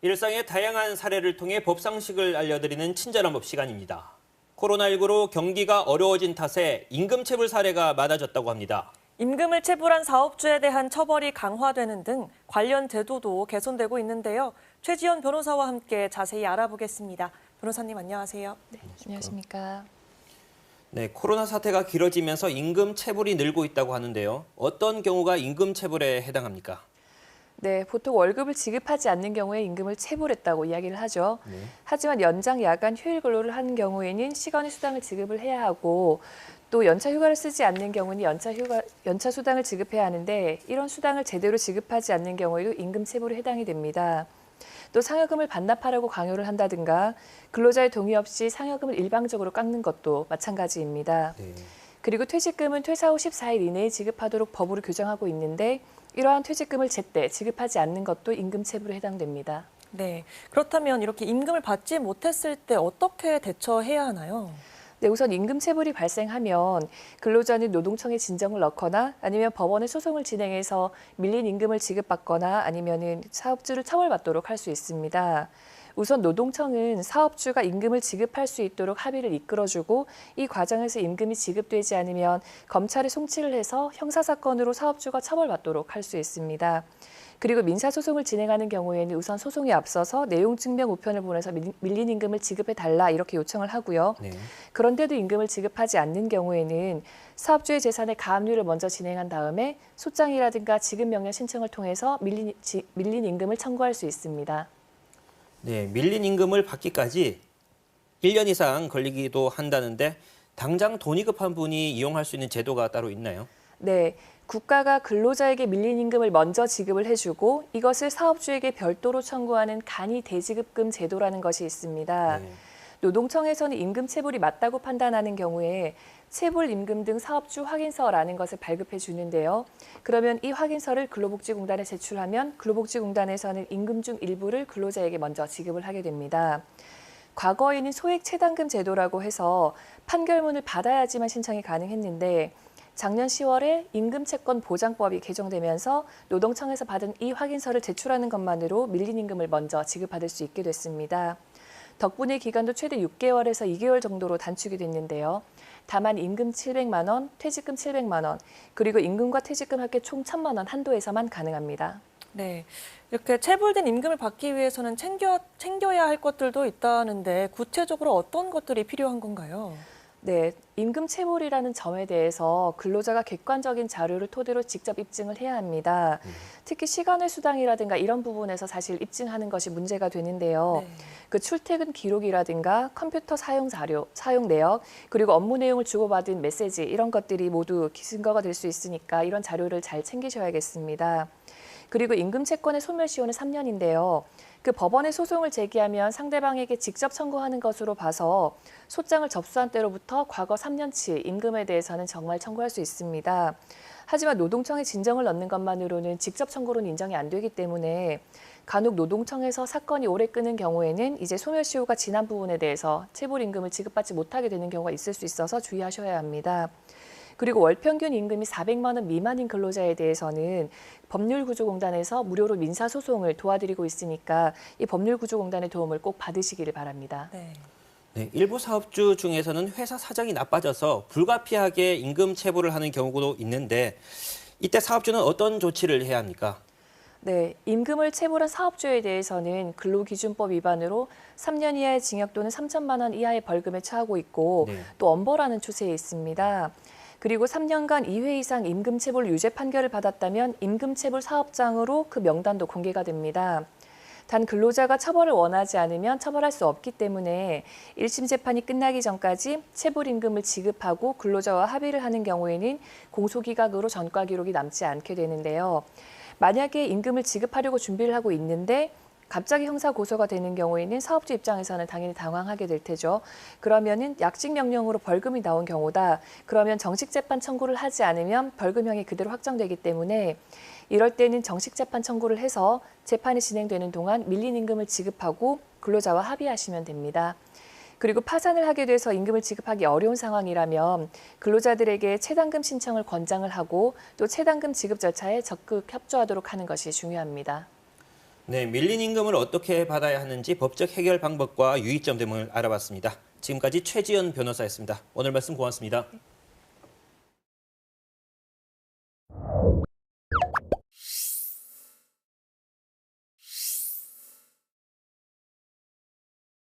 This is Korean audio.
일상의 다양한 사례를 통해 법상식을 알려드리는 친절한 법 시간입니다. 코로나19로 경기가 어려워진 탓에 임금체불 사례가 많아졌다고 합니다. 임금을 체불한 사업주에 대한 처벌이 강화되는 등 관련 제도도 개선되고 있는데요. 최지연 변호사와 함께 자세히 알아보겠습니다. 변호사님 안녕하세요. 네, 안녕하십니까. 네, 코로나 사태가 길어지면서 임금 체불이 늘고 있다고 하는데요. 어떤 경우가 임금 체불에 해당합니까? 네, 보통 월급을 지급하지 않는 경우에 임금을 체불했다고 이야기를 하죠. 하지만 연장 야간 휴일 근로를 하는 경우에는 시간의 수당을 지급을 해야 하고 또 연차 휴가를 쓰지 않는 경우는 연차 수당을 지급해야 하는데 이런 수당을 제대로 지급하지 않는 경우에도 임금 체불에 해당이 됩니다. 또 상여금을 반납하라고 강요를 한다든가 근로자의 동의 없이 상여금을 일방적으로 깎는 것도 마찬가지입니다. 그리고 퇴직금은 퇴사 후 14일 이내에 지급하도록 법으로 규정하고 있는데 이러한 퇴직금을 제때 지급하지 않는 것도 임금체불에 해당됩니다. 네, 그렇다면 이렇게 임금을 받지 못했을 때 어떻게 대처해야 하나요? 네, 우선 임금체불이 발생하면 근로자는 노동청에 진정을 넣거나 아니면 법원에 소송을 진행해서 밀린 임금을 지급받거나 아니면은 사업주를 처벌받도록 할 수 있습니다. 우선 노동청은 사업주가 임금을 지급할 수 있도록 합의를 이끌어주고 이 과정에서 임금이 지급되지 않으면 검찰에 송치를 해서 형사사건으로 사업주가 처벌받도록 할 수 있습니다. 그리고 민사소송을 진행하는 경우에는 우선 소송에 앞서서 내용증명 우편을 보내서 밀린 임금을 지급해달라 이렇게 요청을 하고요. 그런데도 임금을 지급하지 않는 경우에는 사업주의 재산의 가압류를 먼저 진행한 다음에 소장이라든가 지급명령 신청을 통해서 밀린 임금을 청구할 수 있습니다. 네, 밀린 임금을 받기까지 1년 이상 걸리기도 한다는데 당장 돈이 급한 분이 이용할 수 있는 제도가 따로 있나요? 네, 국가가 근로자에게 밀린 임금을 먼저 지급을 해주고 이것을 사업주에게 별도로 청구하는 간이 대지급금 제도라는 것이 있습니다. 노동청에서는 임금 체불이 맞다고 판단하는 경우에 체불 임금 등 사업주 확인서라는 것을 발급해 주는데요. 그러면 이 확인서를 근로복지공단에 제출하면 근로복지공단에서는 임금 중 일부를 근로자에게 먼저 지급을 하게 됩니다. 과거에는 소액 체당금 제도라고 해서 판결문을 받아야지만 신청이 가능했는데 작년 10월에 임금채권 보장법이 개정되면서 노동청에서 받은 이 확인서를 제출하는 것만으로 밀린 임금을 먼저 지급받을 수 있게 됐습니다. 덕분에 기간도 최대 6개월에서 2개월 정도로 단축이 됐는데요. 다만 임금 700만 원, 퇴직금 700만 원, 그리고 임금과 퇴직금 합계 총 1,000만 원 한도에서만 가능합니다. 네, 이렇게 체불된 임금을 받기 위해서는 챙겨야 할 것들도 있다는데 구체적으로 어떤 것들이 필요한 건가요? 네, 임금 체불이라는 점에 대해서 근로자가 객관적인 자료를 토대로 직접 입증을 해야 합니다. 특히 시간의 수당이라든가 이런 부분에서 사실 입증하는 것이 문제가 되는데요. 그 출퇴근 기록이라든가 컴퓨터 사용 자료, 사용 내역, 그리고 업무 내용을 주고받은 메시지 이런 것들이 모두 증거가 될 수 있으니까 이런 자료를 잘 챙기셔야겠습니다. 그리고 임금 채권의 소멸시효는 3년인데요. 그 법원에 소송을 제기하면 상대방에게 직접 청구하는 것으로 봐서 소장을 접수한 때로부터 과거 3년치 임금에 대해서는 정말 청구할 수 있습니다. 하지만 노동청에 진정을 넣는 것만으로는 직접 청구로는 인정이 안 되기 때문에 간혹 노동청에서 사건이 오래 끄는 경우에는 이제 소멸시효가 지난 부분에 대해서 체불 임금을 지급받지 못하게 되는 경우가 있을 수 있어서 주의하셔야 합니다. 그리고 월평균 임금이 400만 원 미만인 근로자에 대해서는 법률구조공단에서 무료로 민사소송을 도와드리고 있으니까 이 법률구조공단의 도움을 꼭 받으시기를 바랍니다. 네, 일부 사업주 중에서는 회사 사정이 나빠져서 불가피하게 임금 체불을 하는 경우도 있는데 이때 사업주는 어떤 조치를 해야 합니까? 네, 임금을 체불한 사업주에 대해서는 근로기준법 위반으로 3년 이하의 징역 또는 3천만 원 이하의 벌금에 처하고 있고 또 엄벌하는 추세에 있습니다. 그리고 3년간 2회 이상 임금체불 유죄 판결을 받았다면 임금체불 사업장으로 그 명단도 공개가 됩니다. 단 근로자가 처벌을 원하지 않으면 처벌할 수 없기 때문에 1심 재판이 끝나기 전까지 체불 임금을 지급하고 근로자와 합의를 하는 경우에는 공소기각으로 전과 기록이 남지 않게 되는데요. 만약에 임금을 지급하려고 준비를 하고 있는데 갑자기 형사 고소가 되는 경우에는 사업주 입장에서는 당연히 당황하게 될 테죠. 그러면은 약식 명령으로 벌금이 나온 경우다. 그러면 정식 재판 청구를 하지 않으면 벌금형이 그대로 확정되기 때문에 이럴 때는 정식 재판 청구를 해서 재판이 진행되는 동안 밀린 임금을 지급하고 근로자와 합의하시면 됩니다. 그리고 파산을 하게 돼서 임금을 지급하기 어려운 상황이라면 근로자들에게 체당금 신청을 권장을 하고 또 체당금 지급 절차에 적극 협조하도록 하는 것이 중요합니다. 네, 밀린 임금을 어떻게 받아야 하는지 법적 해결 방법과 유의점 등을 알아봤습니다. 지금까지 최지연 변호사였습니다. 오늘 말씀 고맙습니다.